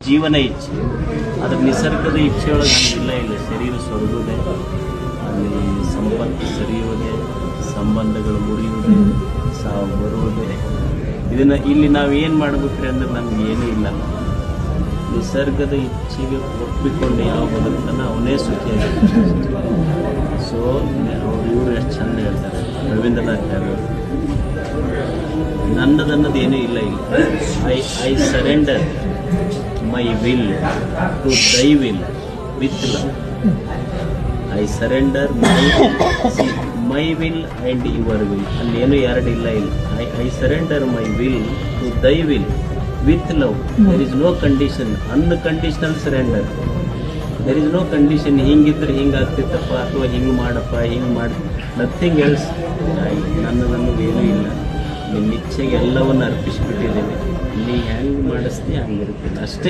ಜೀವನ ಇಚ್ಛೆ. ಆದರೆ ನಿಸರ್ಗದ ಇಚ್ಛೆಯೊಳಗೆ ಹಂಗಿಲ್ಲ. ಇಲ್ಲ, ಶರೀರ ಸೊರಗುವುದೇ, ಅಲ್ಲಿ ಸಂಪತ್ತು ಸರಿಯುವುದೇ, ಸಂಬಂಧಗಳು ಮುರಿಯುವುದೇ, ಸಾವು ಬರುವುದೇ. ಇದನ್ನು ಇಲ್ಲಿ ನಾವು ಏನು ಮಾಡ್ಬೇಕ್ರಿ ಅಂದ್ರೆ ನಮ್ಗೆ ಏನೂ ಇಲ್ಲ. ನಿಸರ್ಗದ ಇಚ್ಛೆಗೆ ಒಪ್ಪಿಕೊಂಡು ಯಾವ ಬದುಕ್ತಾನೆ ಅವನೇ ಸುಖಿಯಾಗಿರ್ತಾನೆ. ಸೊ ಇವರು ಎಷ್ಟು ಚಂದ ಹೇಳ್ತಾರೆ, ರವೀಂದ್ರನಾಥ್ ಟ್ಯಾಗೋರ್, ನನ್ನದನ್ನೋದು ಏನೂ ಇಲ್ಲ. ಇಲ್ಲಿ I surrender my will to thy will with love. I surrender my will and your will. ಅಲ್ಲಿ ಏನು ಎರಡು ಇಲ್ಲ. I surrender my will to thy will with love. There is no condition. Unconditional surrender. There is no condition. ಹಿಂಗಿದ್ರೆ ಹಿಂಗಾಗ್ತಿತ್ತಪ್ಪ, ಅಥವಾ ಹಿಂಗೆ ಮಾಡಪ್ಪ, ಹಿಂಗೆ ಮಾಡಿ, nothing else. ನನ್ನದನ್ನು ಏನೂ ಇಲ್ಲ. ನಿನ್ನ ಇಚ್ಛೆಗೆ ಎಲ್ಲವನ್ನು ಅರ್ಪಿಸಿಬಿಟ್ಟಿದ್ದೇನೆ. ನೀ ಹೆಂಗೆ ಮಾಡಿಸ್ತೀಯ ಹಂಗಿರ್ತೀನಿ ಅಷ್ಟೇ.